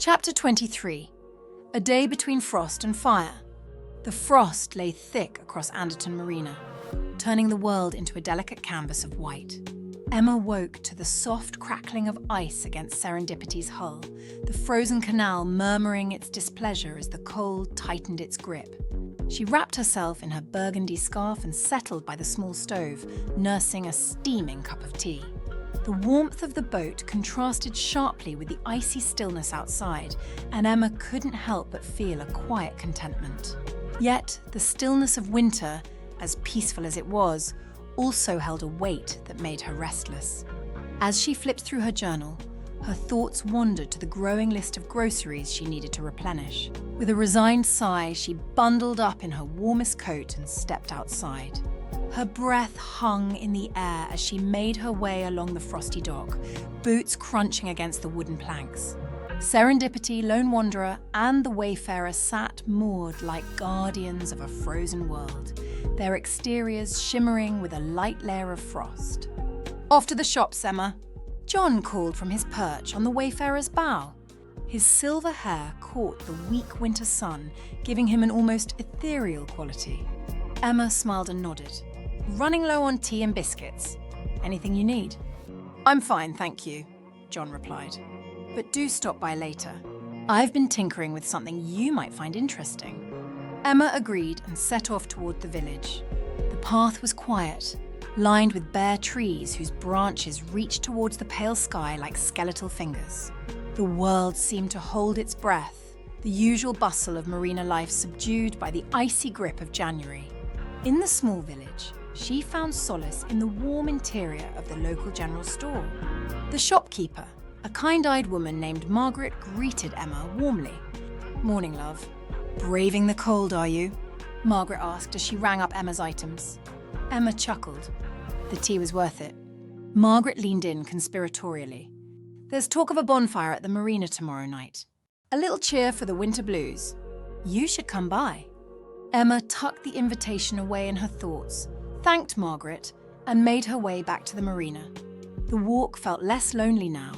Chapter 23. A day between frost and fire. The frost lay thick across Anderton Marina, turning the world into a delicate canvas of white. Emma woke to the soft crackling of ice against Serendipity's hull, the frozen canal murmuring its displeasure as the cold tightened its grip. She wrapped herself in her burgundy scarf and settled by the small stove, nursing a steaming cup of tea. The warmth of the boat contrasted sharply with the icy stillness outside, and Emma couldn't help but feel a quiet contentment. Yet, the stillness of winter, as peaceful as it was, also held a weight that made her restless. As she flipped through her journal, her thoughts wandered to the growing list of groceries she needed to replenish. With a resigned sigh, she bundled up in her warmest coat and stepped outside. Her breath hung in the air as she made her way along the frosty dock, boots crunching against the wooden planks. Serendipity, Lone Wanderer, and the Wayfarer sat moored like guardians of a frozen world, their exteriors shimmering with a light layer of frost. "Off to the shops, Emma," John called from his perch on the Wayfarer's bow. His silver hair caught the weak winter sun, giving him an almost ethereal quality. Emma smiled and nodded. "Running low on tea and biscuits. Anything you need?" "I'm fine, thank you," John replied. "But do stop by later. I've been tinkering with something you might find interesting." Emma agreed and set off toward the village. The path was quiet, lined with bare trees whose branches reached towards the pale sky like skeletal fingers. The world seemed to hold its breath, the usual bustle of marina life subdued by the icy grip of January. In the small village, she found solace in the warm interior of the local general store. The shopkeeper, a kind-eyed woman named Margaret, greeted Emma warmly. "Morning, love. Braving the cold, are you?" Margaret asked as she rang up Emma's items. Emma chuckled. The tea was worth it. Margaret leaned in conspiratorially. "There's talk of a bonfire at the marina tomorrow night. A little cheer for the winter blues. You should come by." Emma tucked the invitation away in her thoughts, thanked Margaret, and made her way back to the marina. The walk felt less lonely now,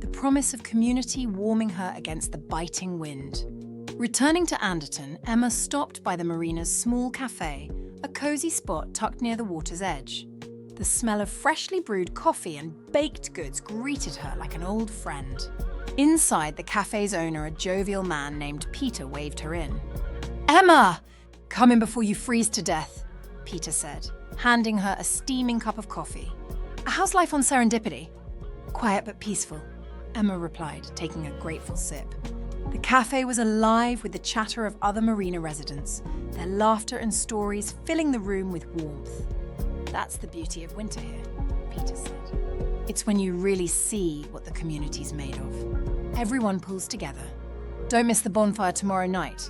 the promise of community warming her against the biting wind. Returning to Anderton, Emma stopped by the marina's small café, a cozy spot tucked near the water's edge. The smell of freshly brewed coffee and baked goods greeted her like an old friend. Inside, the café's owner, a jovial man named Peter, waved her in. "Emma! Come in before you freeze to death," Peter said, handing her a steaming cup of coffee. "How's life on Serendipity?" "Quiet but peaceful," Emma replied, taking a grateful sip. The cafe was alive with the chatter of other marina residents, their laughter and stories filling the room with warmth. "That's the beauty of winter here," Peter said. "It's when you really see what the community's made of. Everyone pulls together. Don't miss the bonfire tomorrow night.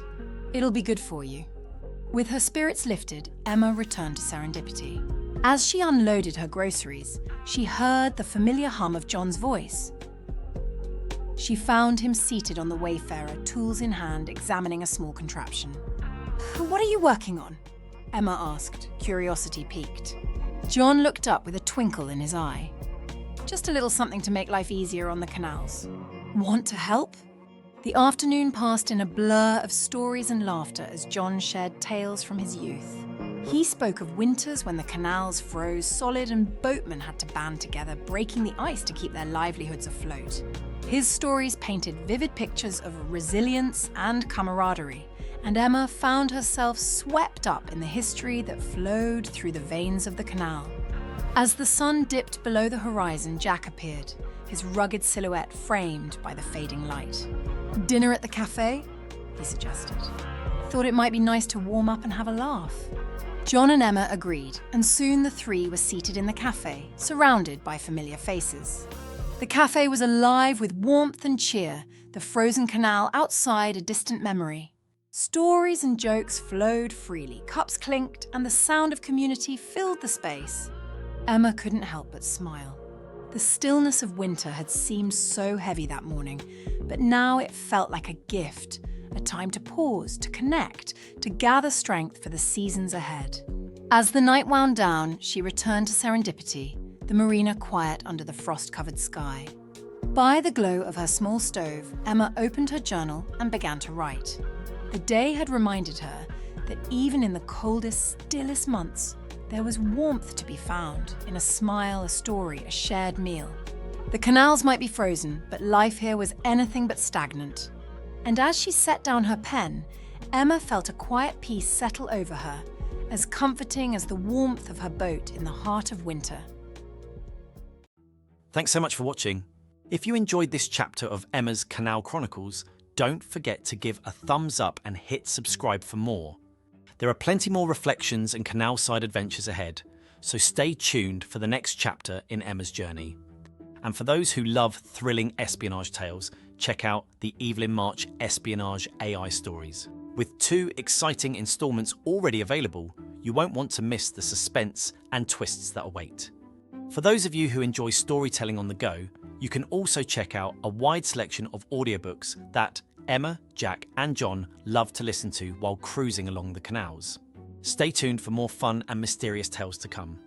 It'll be good for you." With her spirits lifted, Emma returned to Serendipity. As she unloaded her groceries, she heard the familiar hum of John's voice. She found him seated on the Wayfarer, tools in hand, examining a small contraption. "What are you working on?" Emma asked, curiosity piqued. John looked up with a twinkle in his eye. "Just a little something to make life easier on the canals." "Want to help?" The afternoon passed in a blur of stories and laughter as John shared tales from his youth. He spoke of winters when the canals froze solid and boatmen had to band together, breaking the ice to keep their livelihoods afloat. His stories painted vivid pictures of resilience and camaraderie, and Emma found herself swept up in the history that flowed through the veins of the canal. As the sun dipped below the horizon, Jack appeared, his rugged silhouette framed by the fading light. "Dinner at the cafe?" he suggested. "Thought it might be nice to warm up and have a laugh." John and Emma agreed, and soon the three were seated in the cafe, surrounded by familiar faces. The cafe was alive with warmth and cheer, the frozen canal outside a distant memory. Stories and jokes flowed freely, cups clinked, and the sound of community filled the space. Emma couldn't help but smile. The stillness of winter had seemed so heavy that morning, but now it felt like a gift, a time to pause, to connect, to gather strength for the seasons ahead. As the night wound down, she returned to Serendipity, the marina quiet under the frost-covered sky. By the glow of her small stove, Emma opened her journal and began to write. The day had reminded her that even in the coldest, stillest months, there was warmth to be found in a smile, a story, a shared meal. The canals might be frozen, but life here was anything but stagnant. And as she set down her pen, Emma felt a quiet peace settle over her, as comforting as the warmth of her boat in the heart of winter. Thanks so much for watching. If you enjoyed this chapter of Emma's Canal Chronicles, don't forget to give a thumbs up and hit subscribe for more. There are plenty more reflections and canal-side adventures ahead, so stay tuned for the next chapter in Emma's journey. And for those who love thrilling espionage tales, check out the Evelyn March Espionage AI stories. With 2 exciting installments already available, you won't want to miss the suspense and twists that await. For those of you who enjoy storytelling on the go, you can also check out a wide selection of audiobooks that Emma, Jack and John love to listen to while cruising along the canals. Stay tuned for more fun and mysterious tales to come.